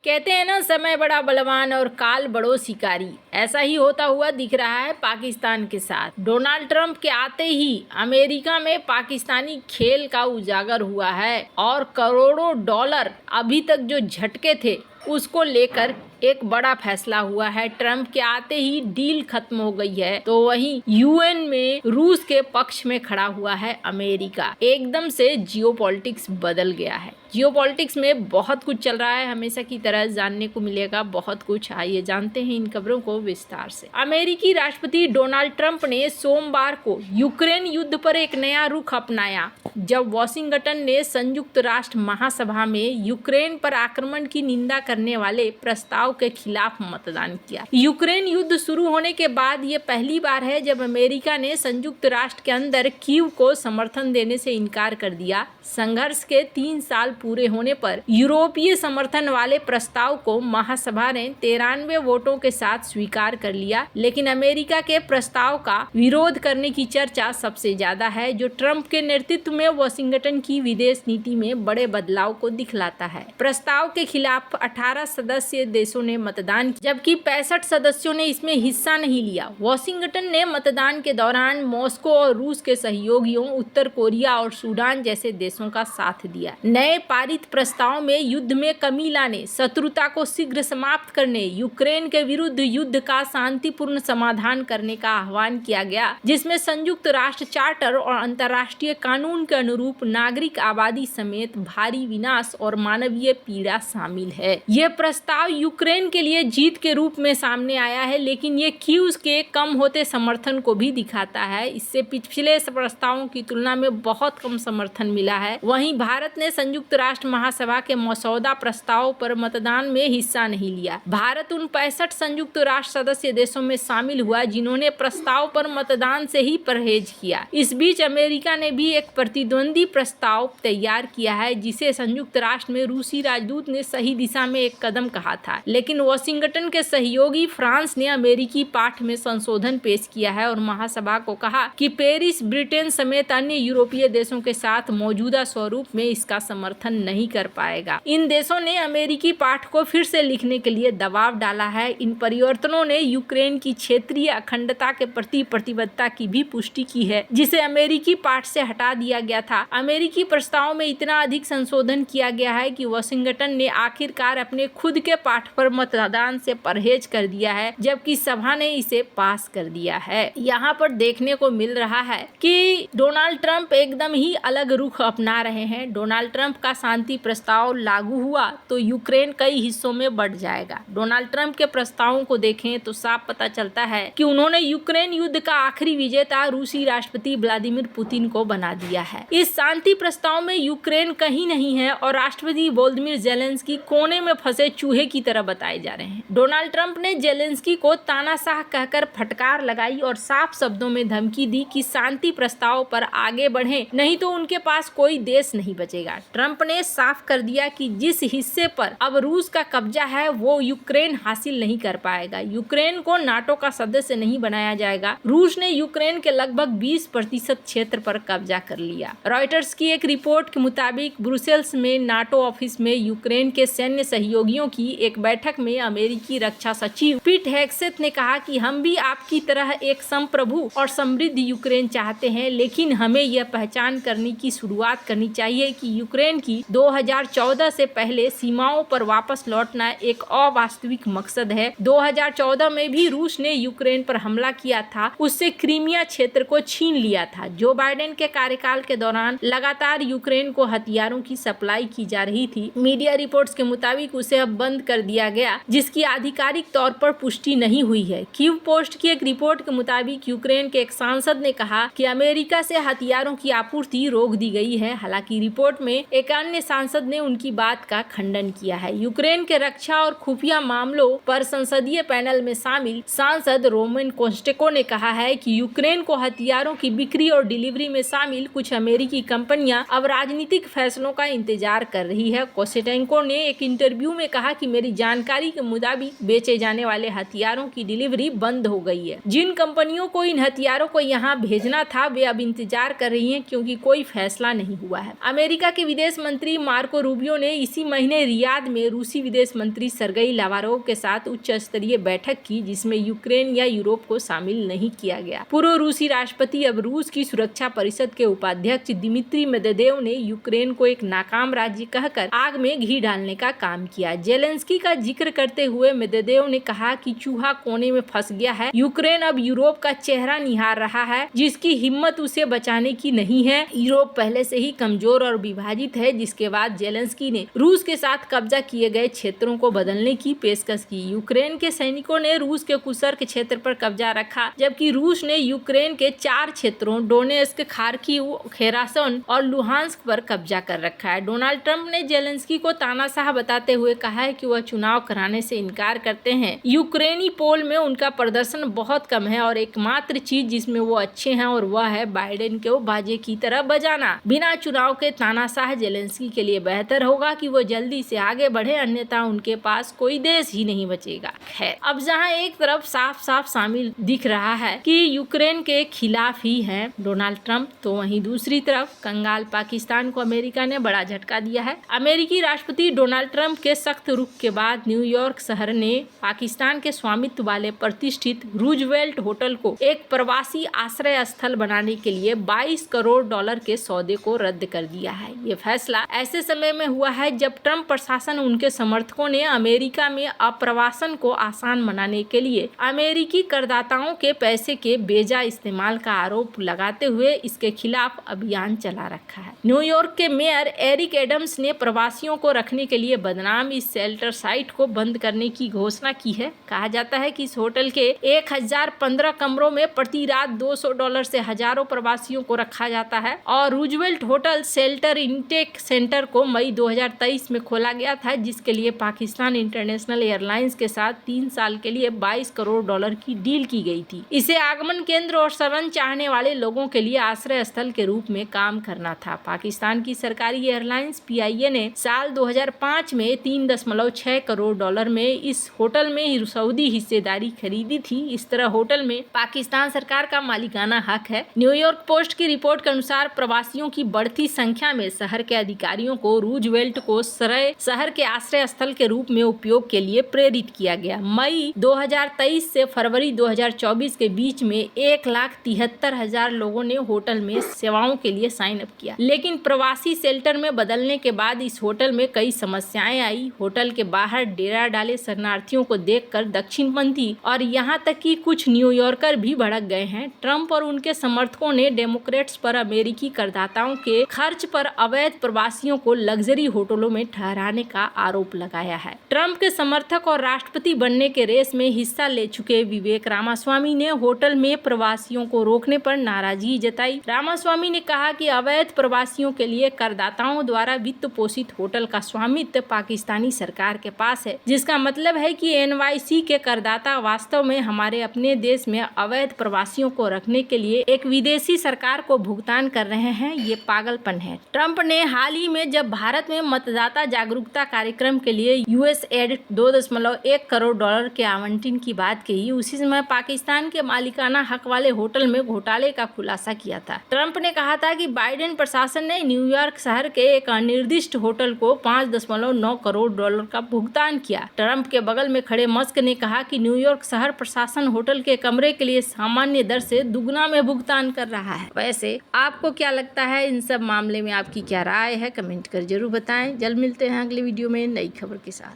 कहते हैं ना, समय बड़ा बलवान और काल बड़ो शिकारी। ऐसा ही होता हुआ दिख रहा है पाकिस्तान के साथ। डोनाल्ड ट्रंप के आते ही अमेरिका में पाकिस्तानी खेल का उजागर हुआ है और करोड़ों डॉलर अभी तक जो झटके थे उसको लेकर एक बड़ा फैसला हुआ है। ट्रंप के आते ही डील खत्म हो गई है। तो वहीं यूएन में रूस के पक्ष में खड़ा हुआ है अमेरिका। एकदम से जियोपॉलिटिक्स बदल गया है। जियोपॉलिटिक्स में बहुत कुछ चल रहा है, हमेशा की तरह जानने को मिलेगा बहुत कुछ। आइए जानते हैं इन खबरों को विस्तार से। अमेरिकी राष्ट्रपति डोनाल्ड ट्रंप ने सोमवार को यूक्रेन युद्ध पर एक नया रुख अपनाया, जब वॉशिंगटन ने संयुक्त राष्ट्र महासभा में यूक्रेन पर आक्रमण की निंदा करने वाले प्रस्ताव के खिलाफ मतदान किया। यूक्रेन युद्ध शुरू होने के बाद ये पहली बार है जब अमेरिका ने संयुक्त राष्ट्र के अंदर कीव को समर्थन देने से इनकार कर दिया। संघर्ष के 3 साल पूरे होने पर यूरोपीय समर्थन वाले प्रस्ताव को महासभा ने 93 वोटों के साथ स्वीकार कर लिया, लेकिन अमेरिका के प्रस्ताव का विरोध करने की चर्चा सबसे ज्यादा है, जो ट्रंप के नेतृत्व में वॉशिंगटन की विदेश नीति में बड़े बदलाव को दिखलाता है। प्रस्ताव के खिलाफ 18 सदस्य देशों ने मतदान, जबकि 65 सदस्यों ने इसमें हिस्सा नहीं लिया। वॉशिंगटन ने मतदान के दौरान मॉस्को और रूस के सहयोगियों, उत्तर कोरिया और सूडान जैसे देशों का साथ दिया। नए पारित प्रस्ताव में युद्ध में कमी लाने, शत्रुता को शीघ्र समाप्त करने, यूक्रेन के विरुद्ध युद्ध का शांतिपूर्ण समाधान करने का आह्वान किया गया, जिसमें संयुक्त राष्ट्र चार्टर और अंतर्राष्ट्रीय कानून के अनुरूप नागरिक आबादी समेत भारी विनाश और मानवीय पीड़ा शामिल है। यह प्रस्ताव यूक्रेन के लिए जीत के रूप में सामने आया है, लेकिन ये कीव के कम होते समर्थन को भी दिखाता है। इससे पिछले प्रस्तावों की तुलना में बहुत कम समर्थन मिला है। वहीं भारत ने संयुक्त राष्ट्र महासभा के मसौदा प्रस्ताव पर मतदान में हिस्सा नहीं लिया। भारत उन 65 संयुक्त राष्ट्र सदस्य देशों में शामिल हुआ जिन्होंने प्रस्ताव पर मतदान से ही परहेज किया। इस बीच अमेरिका ने भी एक प्रतिद्वंदी प्रस्ताव तैयार किया है, जिसे संयुक्त राष्ट्र में रूसी राजदूत ने सही दिशा में एक कदम कहा था, लेकिन वॉशिंगटन के सहयोगी फ्रांस ने अमेरिकी पाठ में संशोधन पेश किया है और महासभा को कहा कि पेरिस, ब्रिटेन समेत अन्य यूरोपीय देशों के साथ मौजूदा स्वरूप में इसका समर्थन नहीं कर पाएगा। इन देशों ने अमेरिकी पाठ को फिर से लिखने के लिए दबाव डाला है। इन परिवर्तनों ने यूक्रेन की क्षेत्रीय अखंडता के प्रति प्रतिबद्धता की भी पुष्टि की है, जिसे अमेरिकी पाठ से हटा दिया गया था। अमेरिकी प्रस्ताव में इतना अधिक संशोधन किया गया है कि वॉशिंगटन ने आखिरकार अपने खुद के पाठ पर मतदान से परहेज कर दिया है, जबकि सभा ने इसे पास कर दिया है। यहाँ पर देखने को मिल रहा है कि डोनाल्ड ट्रंप एकदम ही अलग रुख अपना रहे हैं। डोनाल्ड ट्रंप का शांति प्रस्ताव लागू हुआ तो यूक्रेन कई हिस्सों में बढ़ जाएगा। डोनाल्ड ट्रंप के प्रस्तावों को देखें तो साफ पता चलता है कि उन्होंने यूक्रेन युद्ध का आखिरी विजेता रूसी राष्ट्रपति व्लादिमीर पुतिन को बना दिया है। इस शांति प्रस्ताव में यूक्रेन कहीं नहीं है और राष्ट्रपति वोलोदिमीर जेलेंस्की कोने में फंसे चूहे की तरह बताए जा रहे हैं। डोनाल्ड ट्रंप ने जेलेंस्की को तानाशाह कहकर फटकार लगाई और साफ शब्दों में धमकी दी कि शांति प्रस्ताव पर आगे बढ़ें, नहीं तो उनके पास कोई देश नहीं बचेगा। ट्रंप ने साफ कर दिया कि जिस हिस्से पर अब रूस का कब्जा है वो यूक्रेन हासिल नहीं कर पाएगा। यूक्रेन को नाटो का सदस्य नहीं बनाया जाएगा। रूस ने यूक्रेन के लगभग 20% क्षेत्र पर कब्जा कर लिया। रॉयटर्स की एक रिपोर्ट के मुताबिक ब्रुसेल्स में नाटो ऑफिस में यूक्रेन के सैन्य सहयोगियों की एक बैठक में अमेरिकी रक्षा सचिव पीट हेग्सेथ ने कहा कि हम भी आपकी तरह एक संप्रभु और समृद्ध यूक्रेन चाहते हैं, लेकिन हमें यह पहचान करने की शुरुआत करनी चाहिए कि यूक्रेन की 2014 से पहले सीमाओं पर वापस लौटना एक अवास्तविक मकसद है। 2014 में भी रूस ने यूक्रेन पर हमला किया था, उससे क्रीमिया क्षेत्र को छीन लिया था। जो बाइडेन के कार्यकाल के दौरान लगातार यूक्रेन को हथियारों की सप्लाई की जा रही थी। मीडिया रिपोर्ट्स के मुताबिक उसे अब बंद कर दिया गया, जिसकी आधिकारिक तौर पर पुष्टि नहीं हुई है। कीव पोस्ट की एक रिपोर्ट के मुताबिक यूक्रेन के एक सांसद ने कहा कि अमेरिका से हथियारों की आपूर्ति रोक दी गई है। हालांकि रिपोर्ट में एक अन्य सांसद ने उनकी बात का खंडन किया है। यूक्रेन के रक्षा और खुफिया मामलों पर संसदीय पैनल दल में शामिल सांसद रोमन कोस्टेको ने कहा है कि यूक्रेन को हथियारों की बिक्री और डिलीवरी में शामिल कुछ अमेरिकी कंपनियां अब राजनीतिक फैसलों का इंतजार कर रही है। कोस्टेंको ने एक इंटरव्यू में कहा कि मेरी जानकारी के मुताबिक बेचे जाने वाले हथियारों की डिलीवरी बंद हो गई है। जिन कंपनियों को इन हथियारों को यहां भेजना था वे अब इंतजार कर रही हैं क्योंकि कोई फैसला नहीं हुआ है। अमेरिका के विदेश मंत्री मार्को रूबियो ने इसी महीने रियाद में रूसी विदेश मंत्री सर्गेई लावारोव के साथ उच्च स्तरीय बैठक की, जिसमें यूक्रेन या यूरोप को शामिल नहीं किया गया। पूर्व रूसी राष्ट्रपति अब रूस की सुरक्षा परिषद के उपाध्यक्ष दिमित्री मेदवेदेव ने यूक्रेन को एक नाकाम राज्य कहकर आग में घी डालने का काम किया। जेलेंस्की का जिक्र करते हुए मेदवेदेव ने कहा कि चूहा कोने में फंस गया है। यूक्रेन अब यूरोप का चेहरा निहार रहा है, जिसकी हिम्मत उसे बचाने की नहीं है। यूरोप पहले से ही कमजोर और विभाजित है। जिसके बाद जेलेंस्की ने रूस के साथ कब्जा किए गए क्षेत्रों को बदलने की पेशकश की। यूक्रेन के सैनिकों ने रूस के कुर्स्क क्षेत्र पर कब्जा रखा, जबकि रूस ने यूक्रेन के 4 क्षेत्रों डोनेस्क, खार्किव, खेरासन और लुहांस्क पर कब्जा कर रखा है। डोनाल्ड ट्रंप ने जेलेंस्की को तानाशाह बताते हुए कहा है कि वह चुनाव कराने से इनकार करते हैं। यूक्रेनी पोल में उनका प्रदर्शन बहुत कम है और एकमात्र चीज जिसमें वो अच्छे हैं और वह है बाइडेन को बाजे की तरह बजाना। बिना चुनाव के तानाशाह जेलेंस्की के लिए बेहतर होगा कि वो जल्दी से आगे बढ़े, अन्यथा उनके पास कोई देश ही नहीं बचेगा। खैर, अब जहां एक तरफ साफ साफ शामिल दिख रहा है कि यूक्रेन के खिलाफ ही है डोनाल्ड ट्रंप, तो वहीं दूसरी तरफ कंगाल पाकिस्तान को अमेरिका ने बड़ा झटका दिया है। अमेरिकी राष्ट्रपति डोनाल्ड ट्रंप के सख्त रुख के बाद न्यूयॉर्क शहर ने पाकिस्तान के स्वामित्व वाले प्रतिष्ठित रूजवेल्ट होटल को एक प्रवासी आश्रय स्थल बनाने के लिए $22 करोड़ के सौदे को रद्द कर दिया है। ये फैसला ऐसे समय में हुआ है जब ट्रंप प्रशासन उनके समर्थकों ने अमेरिका में अप्रवासन को आसान बनाने के लिए अमेरिकी करदाताओं के पैसे के बेजा इस्तेमाल का आरोप लगाते हुए इसके खिलाफ अभियान चला रखा है। न्यूयॉर्क के मेयर एरिक एडम्स ने प्रवासियों को रखने के लिए बदनाम इस शेल्टर साइट को बंद करने की घोषणा की है। कहा जाता है कि इस होटल के 1015 कमरों में प्रति रात $200 से हजारों प्रवासियों को रखा जाता है और Roosevelt hotel shelter intake centre को मई 2023 में खोला गया था, जिसके लिए पाकिस्तान इंटरनेशनल एयरलाइंस के साथ 3 साल के लिए $22 करोड़ की डील की गई थी। इसे आगमन केंद्र और शरण चाहने वाले लोगों के लिए आश्रय स्थल के रूप में काम करना था। पाकिस्तान की सरकारी एयरलाइंस PIA ने साल 2005 में $3.6 करोड़ में इस होटल में सऊदी हिस्सेदारी खरीदी थी। इस तरह होटल में पाकिस्तान सरकार का मालिकाना हक है। न्यूयॉर्क पोस्ट की रिपोर्ट के अनुसार प्रवासियों की बढ़ती संख्या में शहर के अधिकारियों को रूजवेल्ट को शहर के आश्रय स्थल के रूप में उपयोग के लिए प्रेरित किया गया। मई 2023 से फरवरी 2024 के बीच में 1,73,000 लोगों ने होटल में सेवाओं के लिए साइन अप किया, लेकिन प्रवासी शेल्टर में बदलने के बाद इस होटल में कई समस्याएं आई। होटल के बाहर डेरा डाले शरणार्थियों को देखकर दक्षिणपंथी और यहाँ तक कि कुछ न्यूयॉर्कर भी भड़क गए हैं। ट्रंप और उनके समर्थकों ने डेमोक्रेट्स पर अमेरिकी करदाताओं के खर्च पर अवैध प्रवासियों को लग्जरी होटलों में ठहराने का आरोप लगाया है। ट्रंप के समर्थक और राष्ट्रपति बनने के रेस में हिस्सा ले चुके विवेक रामास्वामी ने होटल में प्रवासियों को रोकने पर नाराजगी जताई। रामास्वामी ने कहा कि अवैध प्रवासियों के लिए करदाताओं द्वारा वित्त पोषित होटल का स्वामित्व पाकिस्तानी सरकार के पास है, जिसका मतलब है कि NYC के करदाता वास्तव में हमारे अपने देश में अवैध प्रवासियों को रखने के लिए एक विदेशी सरकार को भुगतान कर रहे हैं। ये पागलपन है। ट्रंप ने हाल ही में जब भारत में मतदाता जागरूकता कार्यक्रम के लिए USAID $2.1 करोड़ के आवंटन की बात कही, उसी समय पाकिस्तान के मालिकाना हक वाले होटल में घोटाले का खुलासा किया था। ट्रंप ने कहा था कि बाइडेन प्रशासन ने न्यूयॉर्क शहर के एक अनिर्दिष्ट होटल को $5.9 करोड़ का भुगतान किया। ट्रंप के बगल में खड़े मस्क ने कहा कि न्यूयॉर्क शहर प्रशासन होटल के कमरे के लिए सामान्य दर से दुगना में भुगतान कर रहा है। वैसे आपको क्या लगता है इन सब मामले में, आपकी क्या राय है, कमेंट कर जरूर बताएं। जल्द मिलते हैं अगले वीडियो में नई खबर के साथ।